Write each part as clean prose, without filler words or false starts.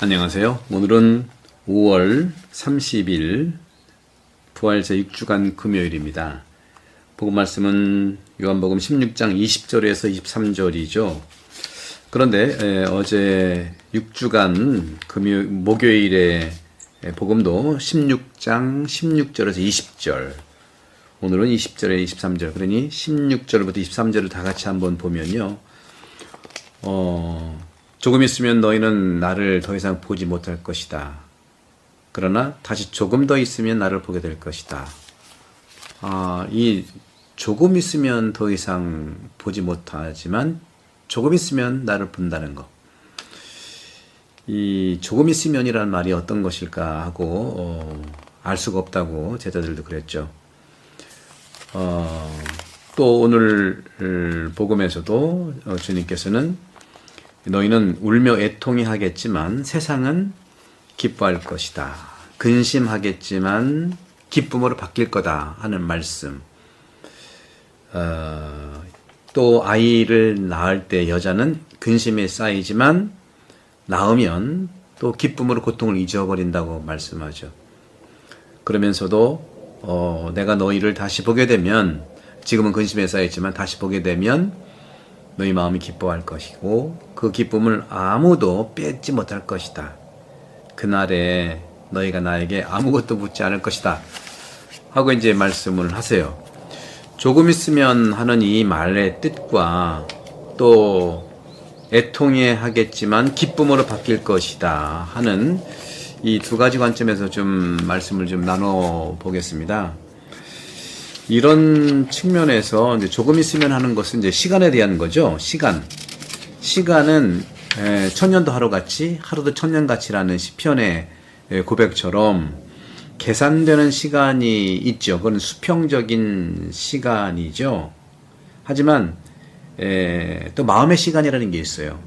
안녕하세요. 오늘은 5월 30일 부활 제6주간 금요일입니다. 복음 말씀은 요한복음 16장 20절에서 23절이죠. 그런데 어제 6주간 목요일에 복음도 16장 16절에서 20절, 오늘은 20절에 23절, 그러니 16절부터 23절을 다 같이 한번 보면요. 조금 있으면 너희는 나를 더 이상 보지 못할 것이다. 그러나 다시 조금 더 있으면 나를 보게 될 것이다. 이 조금 있으면 더 이상 보지 못하지만 조금 있으면 나를 본다는 것. 이 조금 있으면이라는 말이 어떤 것일까 하고 알 수가 없다고 제자들도 그랬죠. 또 오늘 복음에서도 주님께서는 너희는 울며 애통해 하겠지만 세상은 기뻐할 것이다. 근심하겠지만 기쁨으로 바뀔 거다 하는 말씀. 또 아이를 낳을 때 여자는 근심에 쌓이지만 낳으면 또 기쁨으로 고통을 잊어버린다고 말씀하죠. 그러면서도 내가 너희를 다시 보게 되면, 지금은 근심에 쌓였지만 다시 보게 되면 너희 마음이 기뻐할 것이고 그 기쁨을 아무도 뺏지 못할 것이다. 그날에 너희가 나에게 아무것도 묻지 않을 것이다 하고 이제 말씀을 하세요. 조금 있으면 하는 이 말의 뜻과 또 애통해 하겠지만 기쁨으로 바뀔 것이다 하는 이 두 가지 관점에서 좀 말씀을 좀 나눠 보겠습니다. 이런 측면에서 이제 조금 있으면 하는 것은 이제 시간에 대한 거죠. 시간은 천년도 하루같이, 하루도 천년같이라는 시편의 고백처럼 계산되는 시간이 있죠. 그건 수평적인 시간이죠. 하지만 또 마음의 시간이라는 게 있어요.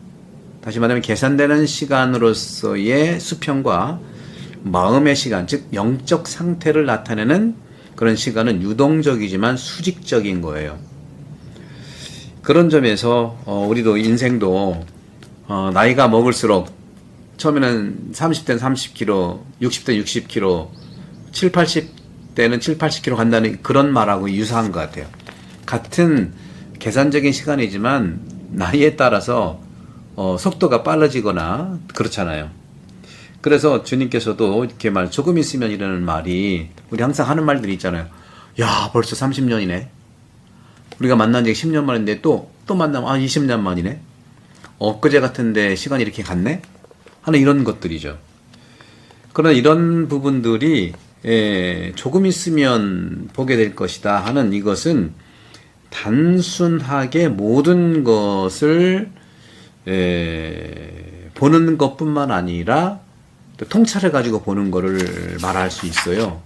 다시 말하면 계산되는 시간으로서의 수평과 마음의 시간, 즉 영적 상태를 나타내는 그런 시간은 유동적이지만 수직적인 거예요. 그런 점에서 우리도 인생도 나이가 먹을수록 처음에는 30대는 30km, 60대는 60km, 7, 80대는 7, 80km 간다는 그런 말하고 유사한 것 같아요. 같은 계산적인 시간이지만 나이에 따라서 속도가 빨라지거나 그렇잖아요. 그래서 주님께서도 이렇게 조금 있으면 이라는 말이, 우리 항상 하는 말들이 있잖아요. 야, 벌써 30년이네. 우리가 만난 지 10년 만인데 또 만나면 20년 만이네. 엊그제 같은데 시간이 이렇게 갔네? 하는 이런 것들이죠. 그러나 이런 부분들이 조금 있으면 보게 될 것이다 하는 이것은 단순하게 모든 것을 보는 것뿐만 아니라 또 통찰을 가지고 보는 것을 말할 수 있어요.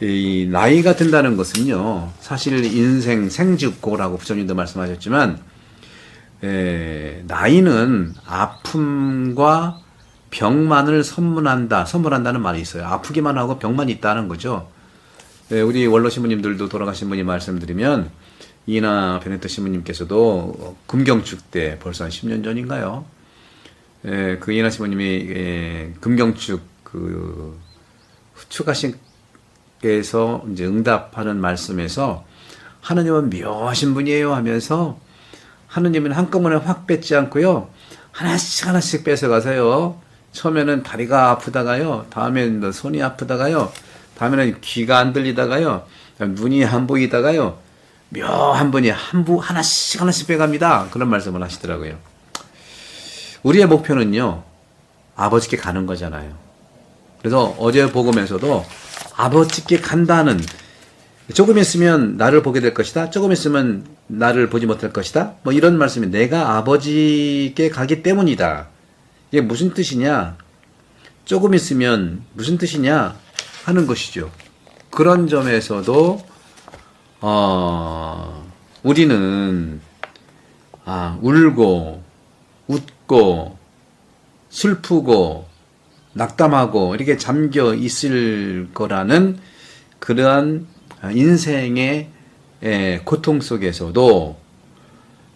이 나이가 든다는 것은요, 사실 인생 생즉고라고 부처님도 말씀하셨지만, 나이는 아픔과 병만을 선물한다는 말이 있어요. 아프기만 하고 병만 있다는 거죠. 우리 원로 신부님들도 돌아가신 분이 말씀드리면, 이나 베네토 신부님께서도 금경축 때 벌써 한 10년 전인가요? 그 이나 신부님이 금경축 추가신께서 이제 응답하는 말씀에서 하느님은 묘하신 분이에요 하면서, 하느님은 한꺼번에 확 뺏지 않고요, 하나씩 뺏어가서요, 처음에는 다리가 아프다가요, 다음에는 손이 아프다가요, 다음에는 귀가 안 들리다가요, 눈이 안 보이다가요, 묘한 분이 하나씩 빼갑니다. 그런 말씀을 하시더라고요. 우리의 목표는요, 아버지께 가는 거잖아요. 그래서 어제 복음에서도 아버지께 간다는, 조금 있으면 나를 보게 될 것이다, 조금 있으면 나를 보지 못할 것이다, 뭐 이런 말씀이, 내가 아버지께 가기 때문이다. 이게 무슨 뜻이냐, 조금 있으면 무슨 뜻이냐 하는 것이죠. 그런 점에서도 우리는 울고 웃고 슬프고 낙담하고 이렇게 잠겨 있을 거라는 그러한 인생의 고통 속에서도,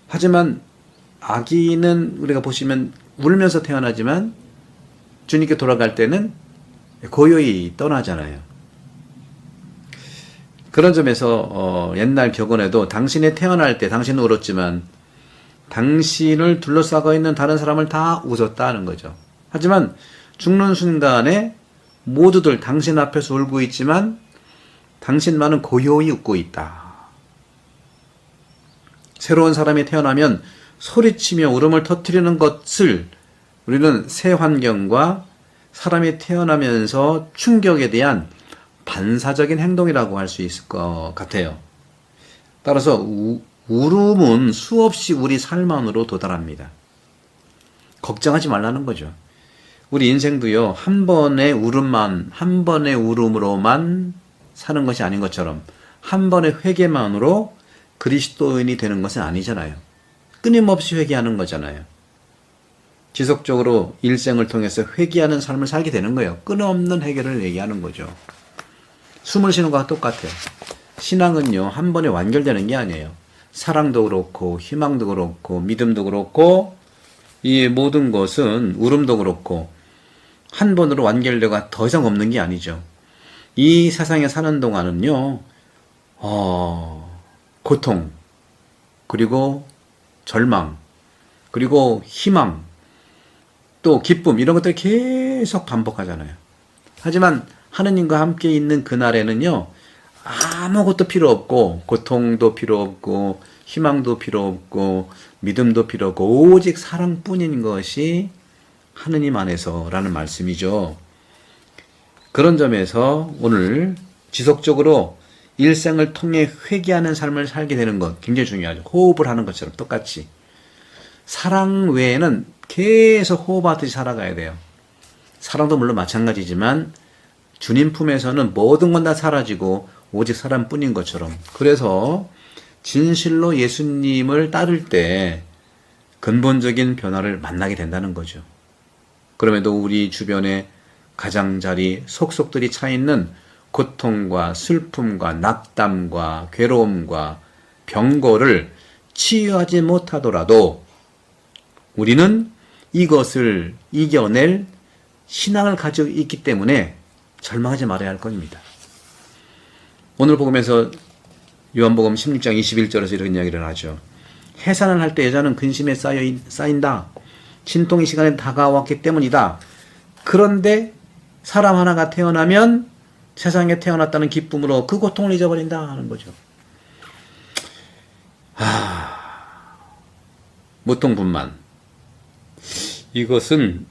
하지만 아기는 우리가 보시면 울면서 태어나지만 주님께 돌아갈 때는 고요히 떠나잖아요. 그런 점에서 옛날 격언에도 당신이 태어날 때 당신은 울었지만 당신을 둘러싸고 있는 다른 사람을 다 웃었다는 거죠. 하지만 죽는 순간에 모두들 당신 앞에서 울고 있지만 당신만은 고요히 웃고 있다. 새로운 사람이 태어나면 소리치며 울음을 터뜨리는 것을 우리는 새 환경과 사람이 태어나면서 충격에 대한 반사적인 행동이라고 할 수 있을 것 같아요. 따라서 울음은 수없이 우리 삶 안으로 도달합니다. 걱정하지 말라는 거죠. 우리 인생도요, 한 번의 울음으로만 사는 것이 아닌 것처럼 한 번의 회개만으로 그리스도인이 되는 것은 아니잖아요. 끊임없이 회개하는 거잖아요. 지속적으로 일생을 통해서 회개하는 삶을 살게 되는 거예요. 끊임없는 회개를 얘기하는 거죠. 숨을 쉬는 것과 똑같아요. 신앙은요, 한 번에 완결되는 게 아니에요. 사랑도 그렇고 희망도 그렇고 믿음도 그렇고 이 모든 것은 울음도 그렇고 한 번으로 완결되가 더 이상 없는 게 아니죠. 이 세상에 사는 동안은요, 고통, 그리고 절망, 그리고 희망, 또 기쁨, 이런 것들이 계속 반복하잖아요. 하지만 하느님과 함께 있는 그날에는요, 아무것도 필요 없고, 고통도 필요 없고, 희망도 필요 없고, 믿음도 필요 없고, 오직 사랑뿐인 것이 하느님 안에서라는 말씀이죠. 그런 점에서 오늘 지속적으로 일생을 통해 회개하는 삶을 살게 되는 것 굉장히 중요하죠. 호흡을 하는 것처럼 똑같이. 사랑 외에는 계속 호흡하듯이 살아가야 돼요. 사랑도 물론 마찬가지지만 주님 품에서는 모든 건 다 사라지고 오직 사랑뿐인 것처럼. 그래서 진실로 예수님을 따를 때 근본적인 변화를 만나게 된다는 거죠. 그럼에도 우리 주변에 가장자리, 속속들이 차있는 고통과 슬픔과 낙담과 괴로움과 병고를 치유하지 못하더라도 우리는 이것을 이겨낼 신앙을 가지고 있기 때문에 절망하지 말아야 할 것입니다. 오늘 복음에서 요한복음 16장 21절에서 이런 이야기를 하죠. 해산을 할 때 여자는 근심에 쌓인다. 진통의 시간이 다가왔기 때문이다. 그런데 사람 하나가 태어나면 세상에 태어났다는 기쁨으로 그 고통을 잊어버린다 하는 거죠. 무통분만. 이것은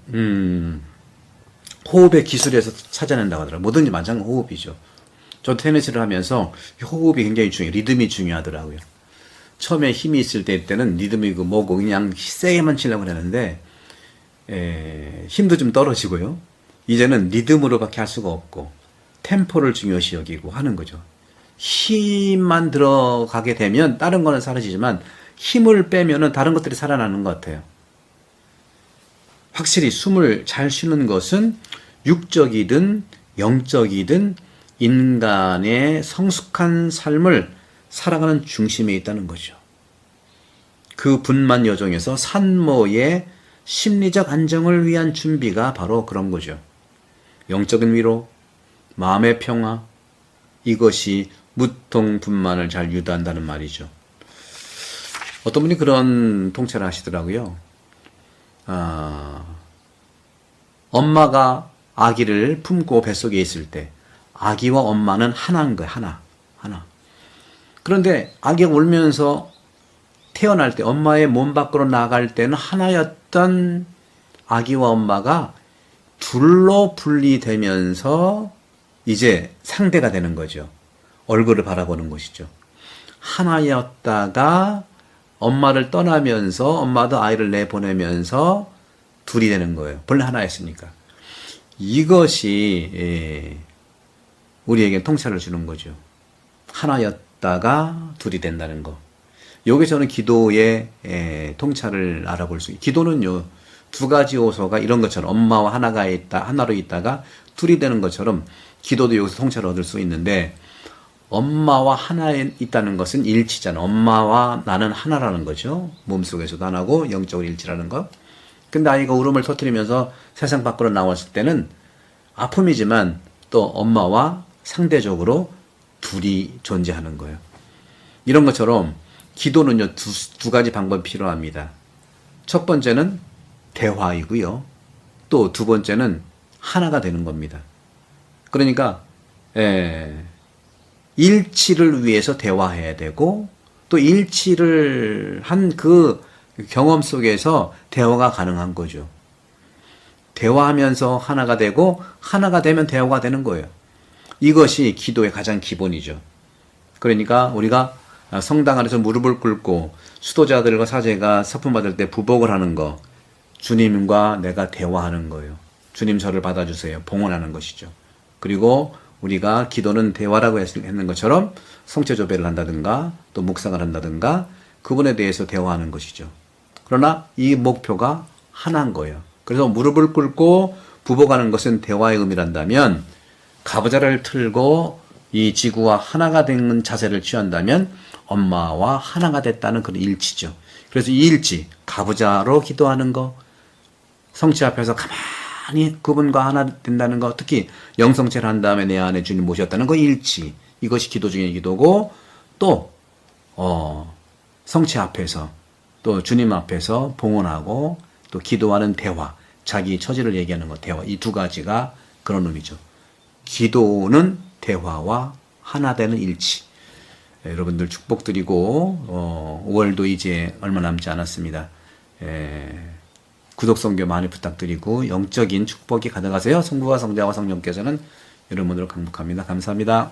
호흡의 기술에서 찾아낸다고 하더라고요. 뭐든지 마찬가지 호흡이죠. 저 테니스를 하면서 호흡이 굉장히 중요해요. 리듬이 중요하더라고요. 처음에 힘이 있을 때는 리듬이고 뭐고 그냥 세게만 치려고 하는데 힘도 좀 떨어지고요. 이제는 리듬으로밖에 할 수가 없고 템포를 중요시 여기고 하는 거죠. 힘만 들어가게 되면 다른 거는 사라지지만 힘을 빼면은 다른 것들이 살아나는 것 같아요. 확실히 숨을 잘 쉬는 것은 육적이든 영적이든 인간의 성숙한 삶을 살아가는 중심에 있다는 거죠. 그 분만 여정에서 산모의 심리적 안정을 위한 준비가 바로 그런 거죠. 영적인 위로, 마음의 평화, 이것이 무통분만을 잘 유도한다는 말이죠. 어떤 분이 그런 통찰을 하시더라고요. 엄마가 아기를 품고 뱃속에 있을 때 아기와 엄마는 하나인 거예요. 하나. 그런데 아기가 울면서 태어날 때 엄마의 몸 밖으로 나갈 때는 하나였던 아기와 엄마가 둘로 분리되면서 이제 상대가 되는 거죠. 얼굴을 바라보는 것이죠. 하나였다가 엄마를 떠나면서 엄마도 아이를 내보내면서 둘이 되는 거예요. 본래 하나였으니까. 이것이 우리에게 통찰을 주는 거죠. 하나였다가 둘이 된다는 거. 여기서는 기도의 통찰을 알아볼 수 있어요. 기도는요, 두 가지 요소가 이런 것처럼 엄마와 하나로 있다가 둘이 되는 것처럼 기도도 여기서 통찰을 얻을 수 있는데 엄마와 하나에 있다는 것은 일치잖아. 엄마와 나는 하나라는 거죠. 몸속에서도 하나고 영적으로 일치라는 것. 근데 아이가 울음을 터뜨리면서 세상 밖으로 나왔을 때는 아픔이지만 또 엄마와 상대적으로 둘이 존재하는 거예요. 이런 것처럼 기도는요, 두 가지 방법이 필요합니다. 첫 번째는 대화이고요. 또 두 번째는 하나가 되는 겁니다. 그러니까 일치를 위해서 대화해야 되고 또 일치를 한 그 경험 속에서 대화가 가능한 거죠. 대화하면서 하나가 되고 하나가 되면 대화가 되는 거예요. 이것이 기도의 가장 기본이죠. 그러니까 우리가 성당 안에서 무릎을 꿇고 수도자들과 사제가 서품 받을 때 부복을 하는 거, 주님과 내가 대화하는 거예요. 주님 저를 받아주세요. 봉헌하는 것이죠. 그리고 우리가 기도는 대화라고 했는 것처럼 성체조배를 한다든가 또 묵상을 한다든가 그분에 대해서 대화하는 것이죠. 그러나 이 목표가 하나인 거예요. 그래서 무릎을 꿇고 부복하는 것은 대화의 의미란다면 가부좌를 틀고 이 지구와 하나가 된 자세를 취한다면 엄마와 하나가 됐다는 그런 일치죠. 그래서 이 일치, 가부좌로 기도하는 거, 성체 앞에서 가만히 그분과 하나 된다는 거, 특히 영성체를 한 다음에 내 안에 주님 모셨다는 거 일치. 이것이 기도 중의 기도고 또 성체 앞에서 또 주님 앞에서 봉헌하고 또 기도하는 대화, 자기 처지를 얘기하는 것, 대화. 이 두 가지가 그런 의미죠. 기도는 대화와 하나 되는 일치. 여러분들 축복드리고 5월도 이제 얼마 남지 않았습니다. 구독 선교 많이 부탁드리고 영적인 축복이 가득하세요. 성부와 성자와 성령께서는 여러분들을 강복합니다. 감사합니다.